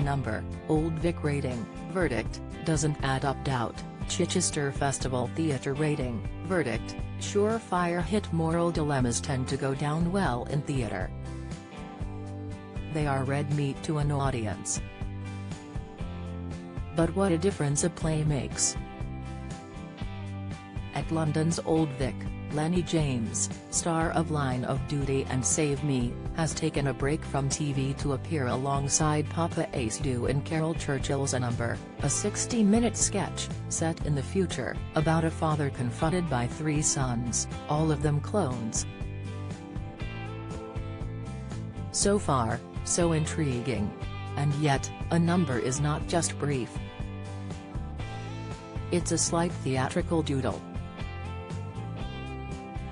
number, Old Vic rating, verdict, doesn't add up doubt, Chichester Festival Theatre rating, verdict, surefire hit. Moral dilemmas tend to go down well in theatre. They are red meat to an audience. But what a difference a play makes. At London's Old Vic, Lenny James, star of Line of Duty and Save Me, has taken a break from TV to appear alongside Papa Ace-Do in Carol Churchill's A Number, a 60-minute sketch, set in the future, about a father confronted by 3 sons, all of them clones. So far, so intriguing. And yet, A Number is not just brief. It's a slight theatrical doodle.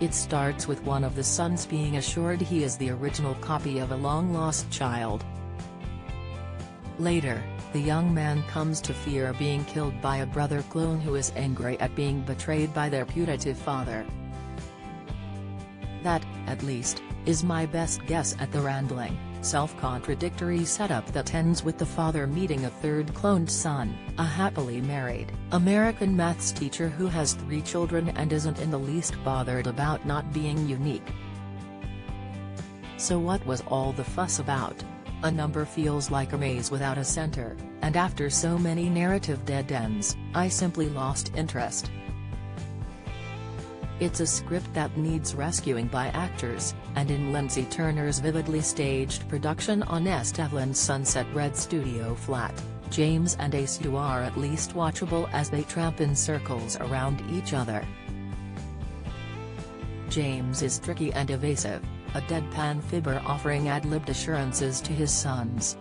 It starts with one of the sons being assured he is the original copy of a long-lost child. Later, the young man comes to fear being killed by a brother clone who is angry at being betrayed by their putative father. That, at least, is my best guess at the rambling, self-contradictory setup that ends with the father meeting a third cloned son, a happily married, American maths teacher who has 3 children and isn't in the least bothered about not being unique. So what was all the fuss about? A Number feels like a maze without a center, and after so many narrative dead ends, I simply lost interest. It's a script that needs rescuing by actors, and in Lindsay Turner's vividly staged production on Evelyn's Sunset Red studio flat, James and Ace-Do are at least watchable as they tramp in circles around each other. James is tricky and evasive, a deadpan fibber offering ad-libbed assurances to his sons.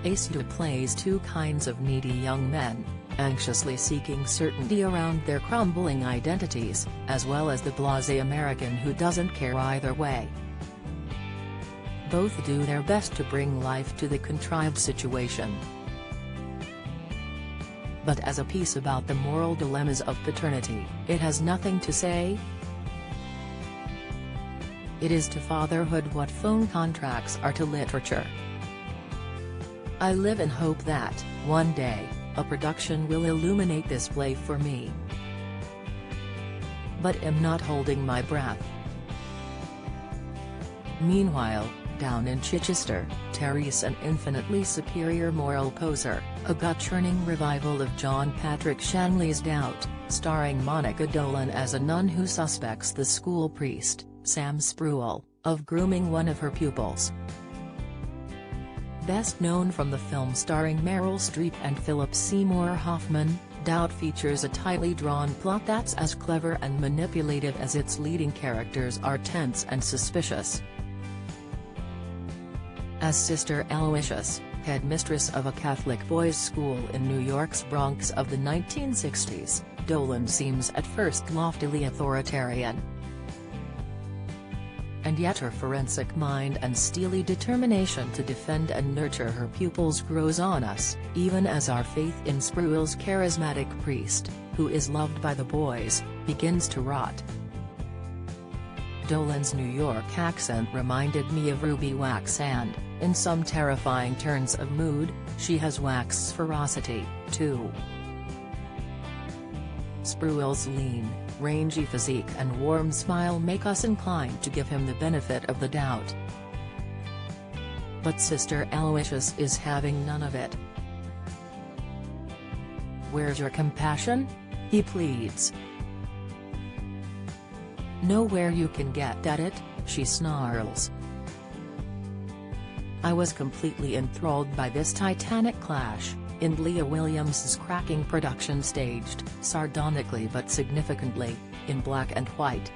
Ace-Do plays 2 kinds of needy young men, anxiously seeking certainty around their crumbling identities, as well as the blasé American who doesn't care either way. Both do their best to bring life to the contrived situation. But as a piece about the moral dilemmas of paternity, it has nothing to say. It is to fatherhood what phone contracts are to literature. I live in hope that, one day, a production will illuminate this play for me. But am not holding my breath. Meanwhile, down in Chichester, Therese, an infinitely superior moral poser, a gut-churning revival of John Patrick Shanley's Doubt, starring Monica Dolan as a nun who suspects the school priest, Sam Spruill, of grooming one of her pupils. Best known from the film starring Meryl Streep and Philip Seymour Hoffman, Doubt features a tightly drawn plot that's as clever and manipulative as its leading characters are tense and suspicious. As Sister Aloysius, headmistress of a Catholic boys' school in New York's Bronx of the 1960s, Dolan seems at first loftily authoritarian. And yet her forensic mind and steely determination to defend and nurture her pupils grows on us, even as our faith in Spruill's charismatic priest, who is loved by the boys, begins to rot. Dolan's New York accent reminded me of Ruby Wax, and, in some terrifying turns of mood, she has Wax's ferocity, too. Spruill's lean, rangy physique and warm smile make us inclined to give him the benefit of the doubt. But Sister Aloysius is having none of it. "Where's your compassion?" he pleads. "Know where you can get at it," she snarls. I was completely enthralled by this titanic clash, in Leah Williams's cracking production staged, sardonically but significantly, in black and white.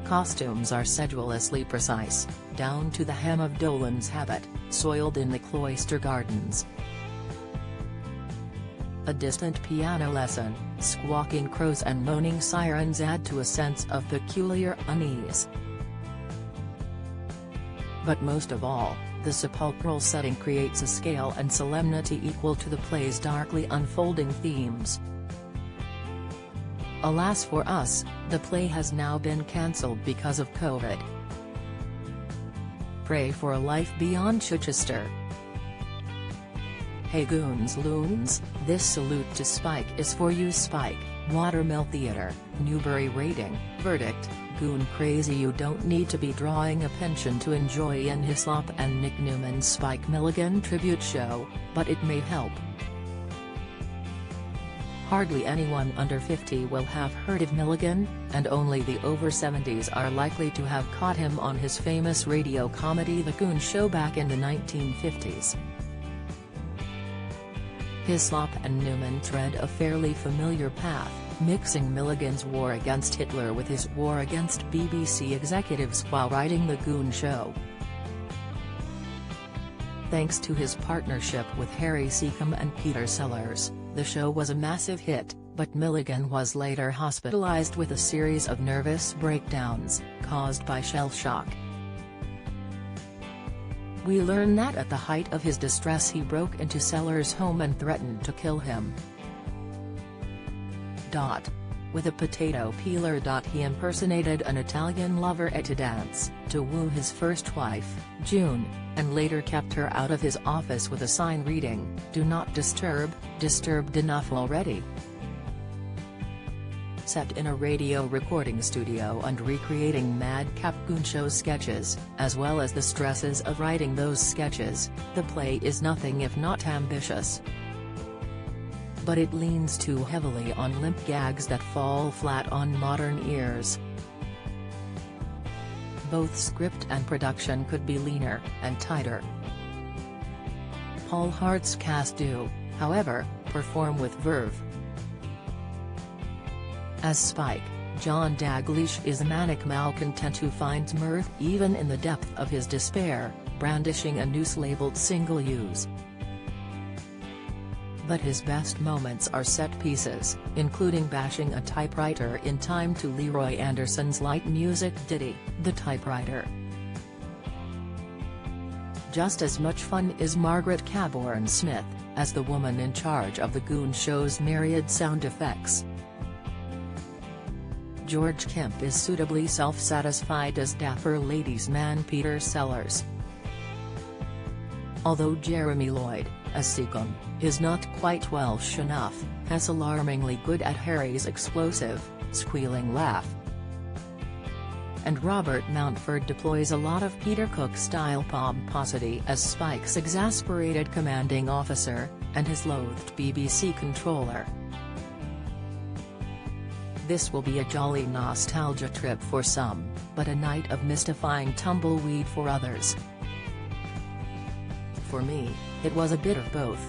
Costumes are sedulously precise, down to the hem of Dolan's habit, soiled in the cloister gardens. A distant piano lesson, squawking crows and moaning sirens add to a sense of peculiar unease. But most of all, the sepulchral setting creates a scale and solemnity equal to the play's darkly unfolding themes. Alas for us, the play has now been cancelled because of COVID. pray for a life beyond Chichester. Hey goons loons, this salute to Spike is for you Spike, Watermill Theatre, Newbury rating, verdict, goon crazy you don't need to be drawing a pension to enjoy Ian Hislop and Nick Newman's Spike Milligan tribute show, but it may help. Hardly anyone under 50 will have heard of Milligan, and only the over 70s are likely to have caught him on his famous radio comedy The Goon Show back in the 1950s. Hislop and Newman tread a fairly familiar path, mixing Milligan's war against Hitler with his war against BBC executives while writing The Goon Show. Thanks to his partnership with Harry Seacombe and Peter Sellers, the show was a massive hit, but Milligan was later hospitalized with a series of nervous breakdowns, caused by shell shock. We learn that at the height of his distress he broke into Sellers' home and threatened to kill him. With a potato peeler. He impersonated an Italian lover at a dance, to woo his first wife, June, and later kept her out of his office with a sign reading, "Do not disturb, disturbed enough already." Set in a radio recording studio and recreating madcap Goon Show sketches, as well as the stresses of writing those sketches, the play is nothing if not ambitious. But it leans too heavily on limp gags that fall flat on modern ears. Both script and production could be leaner and tighter. Paul Hart's cast do, however, perform with verve. As Spike, John Dalglish is a manic malcontent who finds mirth even in the depth of his despair, brandishing a noose labeled single use. But his best moments are set pieces, including bashing a typewriter in time to Leroy Anderson's light music ditty, The Typewriter. Just as much fun is Margaret Cabourn-Smith, as the woman in charge of the Goon Show's myriad sound effects. George Kemp is suitably self-satisfied as dapper ladies' man Peter Sellers. Although Jeremy Lloyd, as Seacombe, is not quite Welsh enough, has alarmingly good at Harry's explosive, squealing laugh. And Robert Mountford deploys a lot of Peter Cook-style pomposity as Spike's exasperated commanding officer, and his loathed BBC controller. This will be a jolly nostalgia trip for some, but a night of mystifying tumbleweed for others. For me, it was a bit of both.